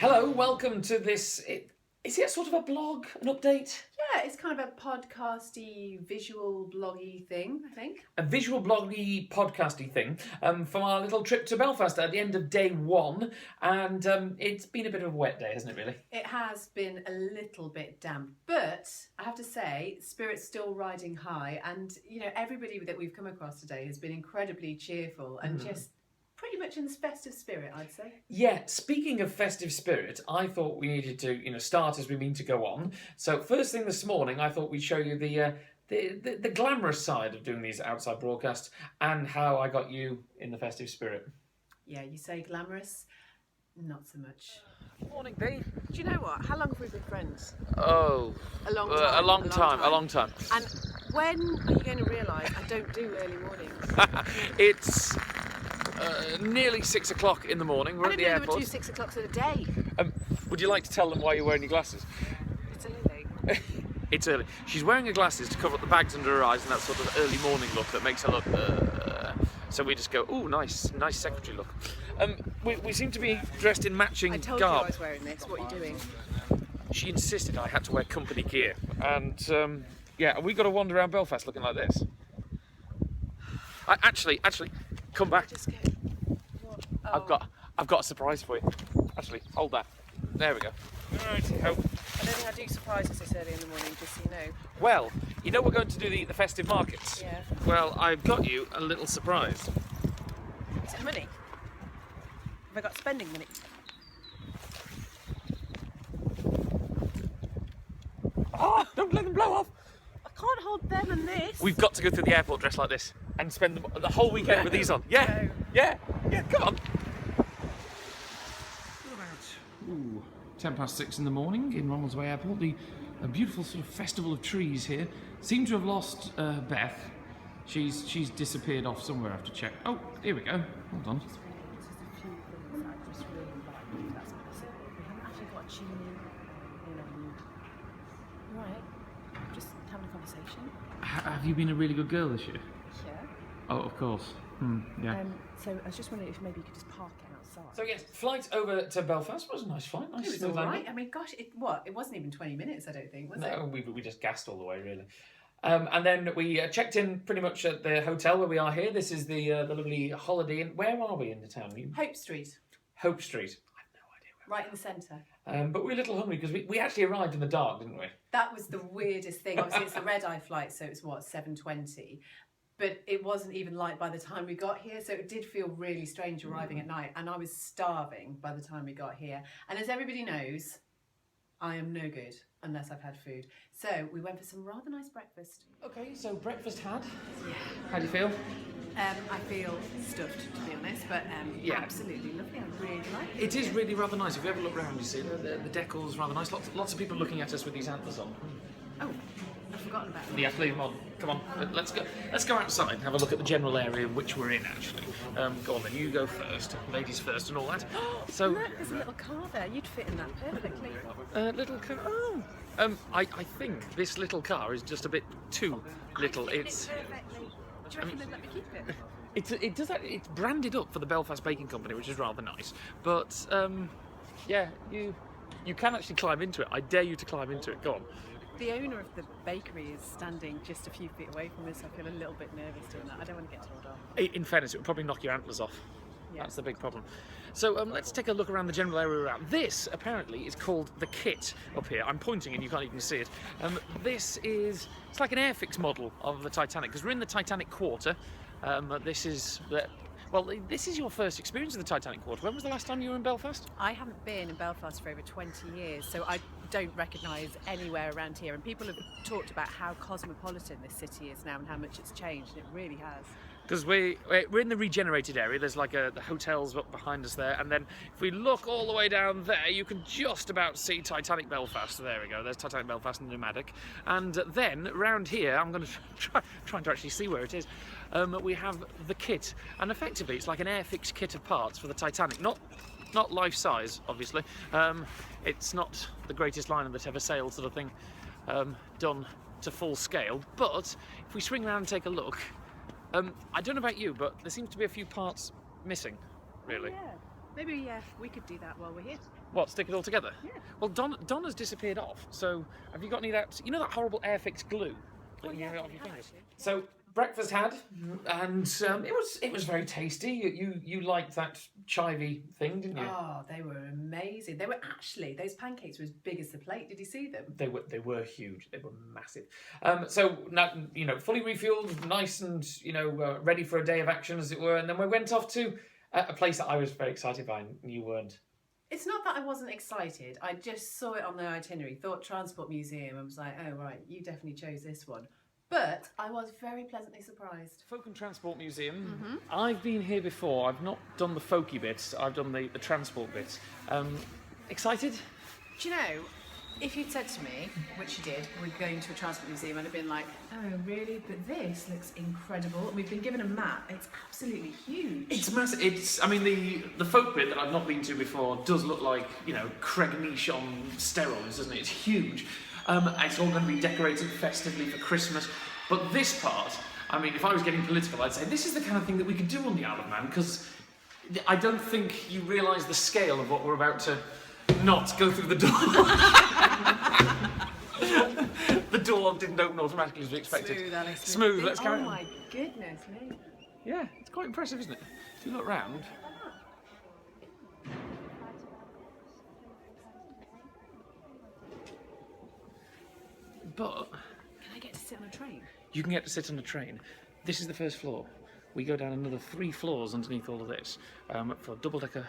Hello, welcome to this. Is it sort of a blog, an update? Yeah, it's kind of a podcasty, visual bloggy thing, I think. A visual bloggy, podcasty thing from our little trip to Belfast at the end of day one. And it's been a bit of a wet day, hasn't it, really? It has been a little bit damp, but I have to say, spirit's still riding high. And, everybody that we've come across today has been incredibly cheerful and just pretty much in the festive spirit, I'd say. Yeah, speaking of festive spirit, I thought we needed to, start as we mean to go on. So first thing this morning, I thought we'd show you the glamorous side of doing these outside broadcasts and how I got you in the festive spirit. Yeah, you say glamorous, not so much. Morning, Beth. Do you know what? How long have we been friends? Oh, A long time. a long time. And when are you going to realise I don't do early mornings? It's nearly 6 o'clock in the morning. We're at the I airport. don't know 2 6 o'clocks in a day. Would you like to tell them why you're wearing your glasses? It's early. It's early. She's wearing her glasses to cover up the bags under her eyes and that sort of early morning look that makes her look. So we just go, ooh, nice secretary look. We seem to be dressed in matching I told garb. you I was wearing this. What are you doing? She insisted I had to wear company gear, and we got to wander around Belfast looking like this. Actually, come back. Just go. What? Oh. I've got a surprise for you. Actually, hold that. There we go. Right. I don't think I do surprises this early in the morning, just so you know. Well, we're going to do the festive markets. Yeah. Well, I've got you a little surprise. Is it money? Have I got spending money? Oh, don't let them blow off. I can't hold them and this. We've got to go through the airport dressed like this and spend the whole weekend with these on. Yeah, No. yeah, come on. 6:10 in the morning in Ronaldsway Airport. A beautiful sort of festival of trees here. Seem to have lost Beth. She's disappeared off somewhere. I have to check. Oh, here we go. Hold on. Just a few things that I just really like. That's what I said. We haven't actually got a chimney. Right. Just having a conversation. Have you been a really good girl this year? Yeah. Oh, of course. Yeah. So I was just wondering if maybe you could just park it outside. So yes, flight over to Belfast was a nice flight. Nice. It was still all landing. right. I mean, gosh, it wasn't even 20 minutes, I don't think, was it? No, we just gassed all the way, really. And then we checked in pretty much at the hotel where we are here. This is the lovely Holiday Inn. Where are we in the town? Hope Street. Hope Street. I have no idea where. Right in the centre. But we're a little hungry because we actually arrived in the dark, didn't we? That was the weirdest thing. Obviously, it's the red-eye flight, so it's 7:20. But it wasn't even light by the time we got here, so it did feel really strange arriving at night. And I was starving by the time we got here. And as everybody knows, I am no good unless I've had food. So we went for some rather nice breakfast. Okay, so breakfast had. Yeah. How do you feel? I feel stuffed, to be honest, but Yeah. absolutely lovely. I really like it. It is really rather nice. If you ever look around, you see the decor's rather nice. Lots of people looking at us with these antlers on. Oh, I've forgotten about it. Yeah, leave them on. Come on, let's go. Let's go outside and have a look at the general area in which we're in. Actually, go on then. You go first. Ladies first, and all that. So, Look, there's a little car there. You'd fit in that perfectly. little car. Oh, I think this little car is just a bit too little. It's. Perfectly. Do you reckon they'd let me keep it? It does. It's branded up for the Belfast Baking Company, which is rather nice. But yeah, you can actually climb into it. I dare you to climb into it. Go on. The owner of the bakery is standing just a few feet away from us. I feel a little bit nervous doing that. I don't want to get told off. In fairness, it would probably knock your antlers off. Yeah. That's the big problem. So let's take a look around the general area around. This apparently is called the Kit up here. I'm pointing and you can't even see it. It's like an airfix model of the Titanic because we're in the Titanic Quarter. This is your first experience of the Titanic Quarter. When was the last time you were in Belfast? I haven't been in Belfast for over 20 years, so I don't recognise anywhere around here. And people have talked about how cosmopolitan this city is now and how much it's changed, and it really has. Because we're in the regenerated area. There's like the hotels up behind us there, and then if we look all the way down there, you can just about see Titanic Belfast. There we go. There's Titanic Belfast and Nomadic, and then round here, I'm going to trying to actually see where it is. We have the Kit, and effectively it's like an airfix kit of parts for the Titanic. Not life size, obviously. It's not the greatest liner that ever sailed, sort of thing, done to full scale. But if we swing around and take a look. I don't know about you, but there seems to be a few parts missing, really. Yeah, maybe we could do that while we're here. What, stick it all together? Yeah. Well, Donna's disappeared off, so have you got any of that, you know that horrible Airfix glue? That you get off your fingers? So, breakfast had, and it was very tasty. You liked that chivy thing, didn't you? Oh, they were amazing. They were actually, those pancakes were as big as the plate. Did you see them? They were huge. They were massive. So now, you know, fully refueled, nice and, you know, ready for a day of action, as it were. And then we went off to a place that I was very excited by, and you weren't. It's not that I wasn't excited. I just saw it on the itinerary, thought Transport Museum, and was like, oh, right, you definitely chose this one. But I was very pleasantly surprised. Folk and Transport Museum. I've been here before. I've not done the folky bits. I've done the transport bits. Excited? Do you know, if you'd said to me, which you did, we're going to a transport museum, I'd have been like, oh, really? But this looks incredible. And we've been given a map. It's absolutely huge. It's massive. I mean, the folk bit that I've not been to before does look like, you know, Cregnish on steroids, doesn't it? It's huge. It's all going to be decorated festively for Christmas. But this part, I mean, if I was getting political, I'd say this is the kind of thing that we could do on the Isle of Man, because I don't think you realise the scale of what we're about to not go through the door. The door didn't open automatically as we expected. Smooth, Alex. Smooth, let's carry on. Oh my goodness me. Yeah, it's quite impressive, isn't it? If you look round. But Can I get to sit on a train? you can get to sit on a train. This is the first floor. We go down another 3 floors underneath all of this for double-decker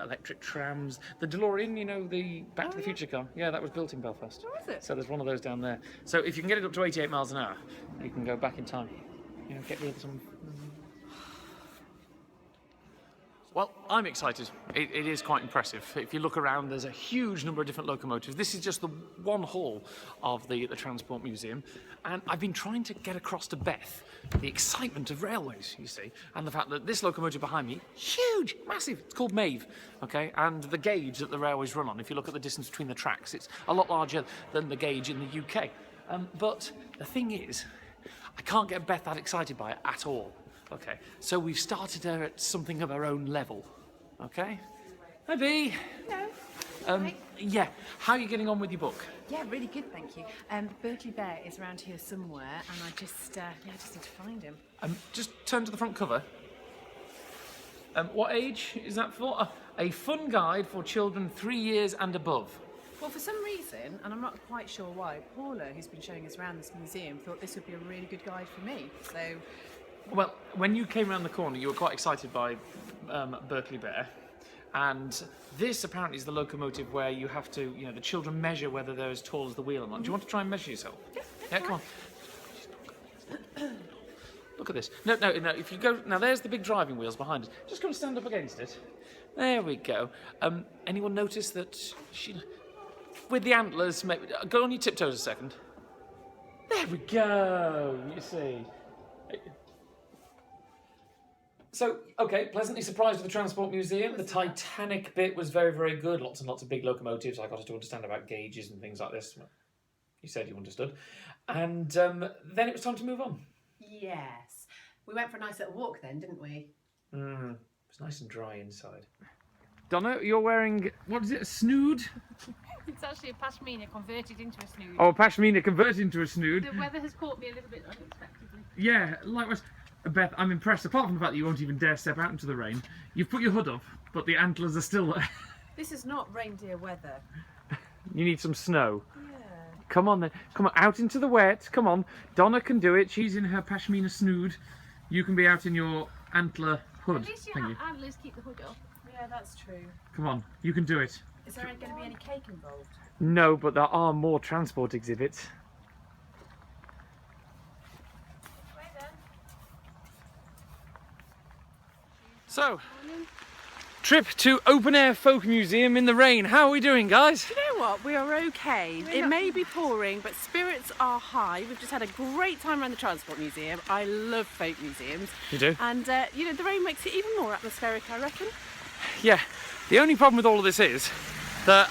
electric trams. The DeLorean, you know, the Back to the Future car. Yeah, that was built in Belfast. Oh, is it? So there's one of those down there. So if you can get it up to 88 miles an hour, you can go back in time. You know, get rid of some. Well, I'm excited. It is quite impressive. If you look around, there's a huge number of different locomotives. This is just the one hall of the Transport Museum. And I've been trying to get across to Beth the excitement of railways, you see, and the fact that this locomotive behind me, huge, massive, it's called Maeve, okay? And the gauge that the railways run on, if you look at the distance between the tracks, it's a lot larger than the gauge in the UK. But the thing is, I can't get Beth that excited by it at all. Okay, so we've started her at something of her own level. Okay? Hi, Bea. Hello. Hi. Yeah, how are you getting on with your book? Yeah, really good, thank you. Berkeley Bear is around here somewhere, and I just need to find him. Just turn to the front cover. What age is that for? A fun guide for children 3 years and above. Well, for some reason, and I'm not quite sure why, Paula, who's been showing us around this museum, thought this would be a really good guide for me. So. Well, when you came around the corner, you were quite excited by Berkeley Bear. And this apparently is the locomotive where you have to, you know, the children measure whether they're as tall as the wheel or not. Do you want to try and measure yourself? Yeah, come on. Look at this. No, if you go, now there's the big driving wheels behind us. Just go and stand up against it. There we go. Anyone notice that with the antlers, maybe, go on your tiptoes a second. There we go, you see. So, okay, pleasantly surprised with the Transport Museum. The Titanic bit was very, very good. Lots and lots of big locomotives. I got us to understand about gauges and things like this. You said you understood. And then it was time to move on. Yes. We went for a nice little walk then, didn't we? It was nice and dry inside. Donna, you're wearing, what is it, a snood? It's actually a pashmina converted into a snood. Oh, pashmina converted into a snood. The weather has caught me a little bit unexpectedly. Yeah, likewise. Beth, I'm impressed. Apart from the fact that you won't even dare step out into the rain, you've put your hood up, but the antlers are still there. This is not reindeer weather. You need some snow. Yeah. Come on then. Come on, out into the wet. Come on. Donna can do it. She's in her pashmina snood. You can be out in your antler hood. At least Thank your you. antlers keep the hood up. Yeah, that's true. Come on, you can do it. Is there going to be any cake involved? No, but there are more transport exhibits. So, trip to Open Air Folk Museum in the rain. How are we doing, guys? You know what? We are okay. It may be pouring, but spirits are high. We've just had a great time around the Transport Museum. I love folk museums. You do? And, you know, the rain makes it even more atmospheric, I reckon. Yeah. The only problem with all of this is that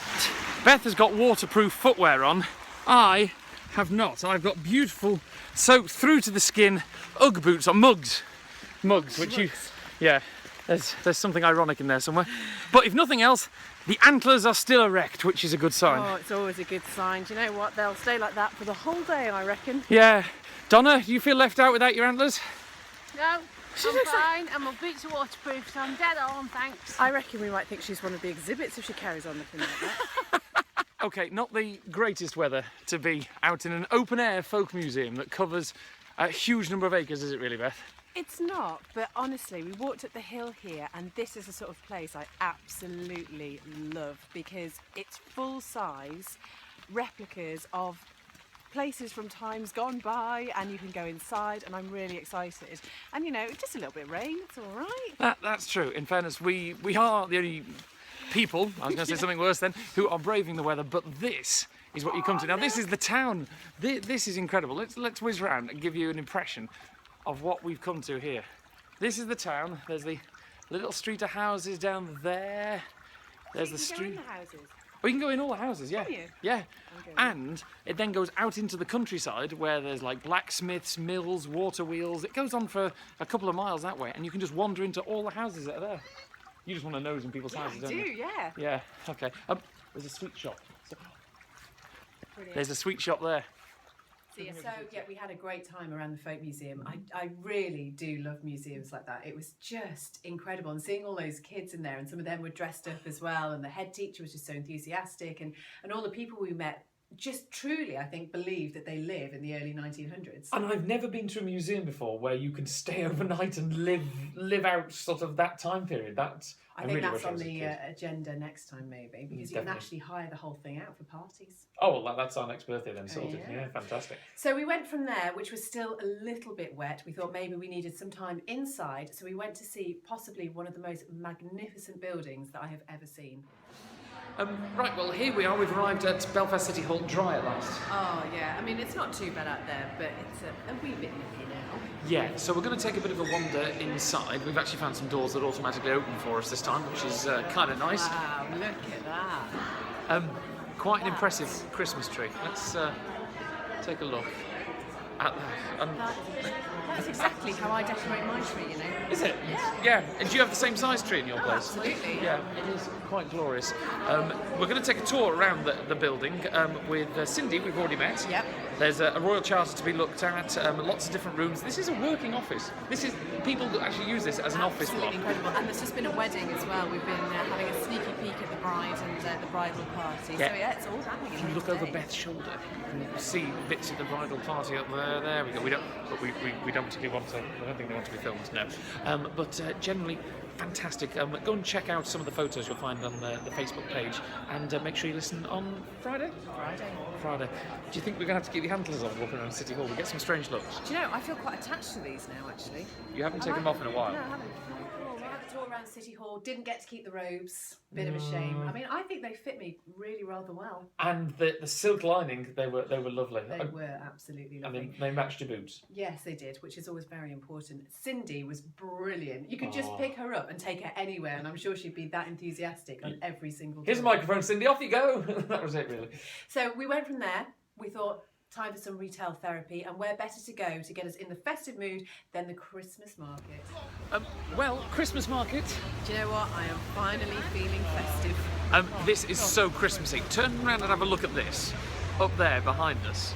Beth has got waterproof footwear on. I have not. I've got beautiful, soaked through to the skin Ugg boots on, mugs, which you, yeah. There's something ironic in there somewhere. But if nothing else, The antlers are still erect, which is a good sign. Oh, it's always a good sign. Do you know what? They'll stay like that for the whole day, I reckon. Yeah. Donna, do you feel left out without your antlers? No, I'm fine, and my boots are waterproof, so I'm dead on, thanks. I reckon we might think she's one of the exhibits if she carries on looking like that. Okay, not the greatest weather to be out in an open-air folk museum that covers a huge number of acres, is it really, Beth? It's not, but honestly, we walked up the hill here, and this is the sort of place I absolutely love because it's full-size replicas of places from times gone by, and you can go inside, and I'm really excited. And you know, just a little bit of rain, it's all right. That's true. In fairness, we are the only people, I was going to say something worse then, who are braving the weather, but this is what you come to. Now, this is the town. This is incredible. Let's whiz around and give you an impression of what we've come to here. This is the town. There's the little street of houses down there. There's the street. The houses. Oh, you can go in all the houses, yeah. Can you? Yeah. Okay. And it then goes out into the countryside where there's like blacksmiths, mills, water wheels. It goes on for a couple of miles that way, and you can just wander into all the houses that are there. You just want to nose in people's houses, I don't do, you? yeah. Yeah, okay. There's a sweet shop. Brilliant. There's a sweet shop there. So yeah, we had a great time around the folk museum. I really do love museums like that. It was just incredible, and seeing all those kids in there, and some of them were dressed up as well, and the head teacher was just so enthusiastic, and all the people we met just truly, I think, believe that they live in the early 1900s. And I've never been to a museum before where you can stay overnight and live out sort of that time period. I think that's on the agenda next time, maybe, because you can actually hire the whole thing out for parties. Oh, well, that's our next birthday then, sorted. Yeah, fantastic. So we went from there, which was still a little bit wet. We thought maybe we needed some time inside, so we went to see possibly one of the most magnificent buildings that I have ever seen. Right, well, here we are. We've arrived at Belfast City Hall dry at last. Oh, yeah. I mean, it's not too bad out there, but it's a wee bit nippy now. Yeah, so we're going to take a bit of a wander inside. We've actually found some doors that automatically open for us this time, which is kind of nice. Wow, look at that. Quite an impressive Christmas tree. Let's take a look at that. That's exactly how I decorate my tree, you know. Is it? Yeah. And do you have the same size tree in your place? Absolutely. Yeah, it is quite glorious. We're going to take a tour around the building with Cindy, we've already met. Yep. There's a royal charter to be looked at, lots of different rooms. This is a working office. People that actually use this as an office block. Absolutely incredible. And there's just been a wedding as well. We've been having a sneaky peek at the bride and the bridal party. Yeah. So yeah, it's all happening. If you look over Beth's shoulder, you can see bits of the bridal party up there. There we go. We don't particularly want to. I don't think they want to be filmed, no. But generally, fantastic. Go and check out some of the photos you'll find on the Facebook page, and make sure you listen on Friday. Friday. Do you think we're going to have to keep the handlers on walking around City Hall? We get some strange looks. Do you know, I feel quite attached to these now, actually. You haven't taken them off in a while. No, I haven't. We had the tour around City Hall, didn't get to keep the robes. Bit of a shame. I mean, I think they fit me really rather well. And the silk lining, they were lovely. They were absolutely lovely. And they matched your boots. Yes, they did, which is always very important. Cindy was brilliant. You could just pick her up and take her anywhere, and I'm sure she'd be that enthusiastic on every single Here's a tour. microphone, Cindy, off you go. That was it, really. So we went from there. We thought, time for some retail therapy, and where better to go to get us in the festive mood than the Christmas market. Christmas market. Do you know what? I am finally feeling festive. This is so Christmassy. Turn around and have a look at this. Up there behind us.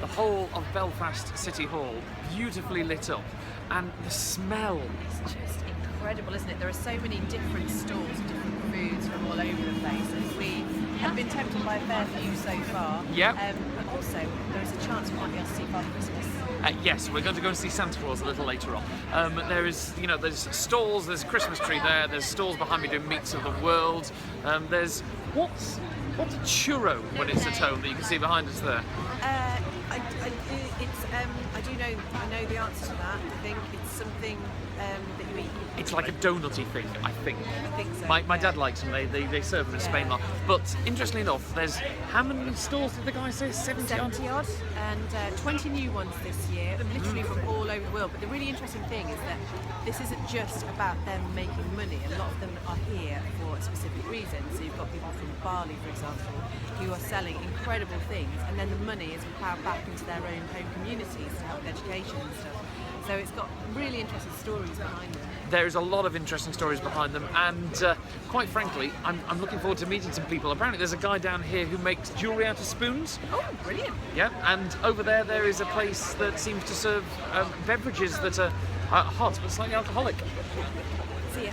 The whole of Belfast City Hall, beautifully lit up. And the smell. It's just incredible, isn't it? There are so many different stalls, different foods from all over the place, and we have been tempted by a fair few so far. Yep. But also, there is a chance we might be able to see Father Christmas. Yes, we're going to go and see Santa Claus a little later on. there's stalls, there's a Christmas tree there, there's stalls behind me doing meats of the world. There's what's a churro when it's at home that you can see behind us there? I know the answer to that. I think it's something that you eat. It's like a donutty thing, I think. I think so. My dad likes them. They serve them in Spain a lot. But interestingly enough, there's how many stalls did the guy say? 70 odd, and 20 new ones this year, literally from all over the world. But the really interesting thing is that this isn't just about them making money. A lot of them are here for a specific reason. So you've got people from Bali, for example, who are selling incredible things, and then the money is ploughed back into their own home communities to help with education and stuff. So it's got really interesting stories behind it. There's a lot of interesting stories behind them, and quite frankly, I'm looking forward to meeting some people. Apparently there's a guy down here who makes jewellery out of spoons. Oh, brilliant. Yeah, and over there is a place that seems to serve beverages that are hot but slightly alcoholic. See ya.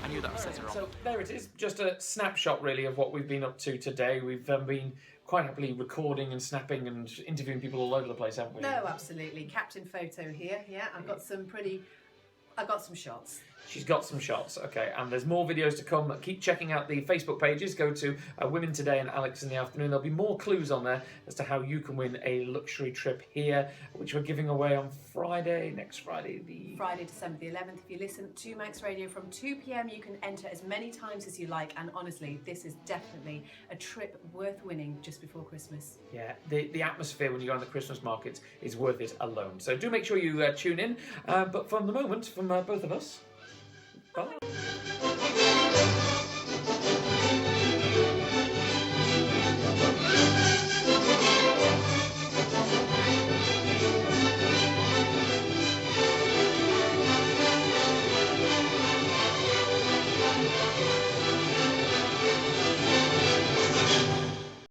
I knew that was later on. So there it is, just a snapshot really of what we've been up to today. We've been quite happily recording and snapping and interviewing people all over the place, haven't we? No, absolutely. Captain photo here. Yeah, I've got some shots. She's got some shots, okay, and there's more videos to come. Keep checking out the Facebook pages. Go to Women Today and Alex in the Afternoon. There'll be more clues on there as to how you can win a luxury trip here, which we're giving away on next Friday, Friday, December the 11th. If you listen to Manx Radio from 2 p.m, you can enter as many times as you like, and honestly, this is definitely a trip worth winning just before Christmas. Yeah, the atmosphere when you go on the Christmas markets is worth it alone. So do make sure you tune in. But from the moment, from both of us,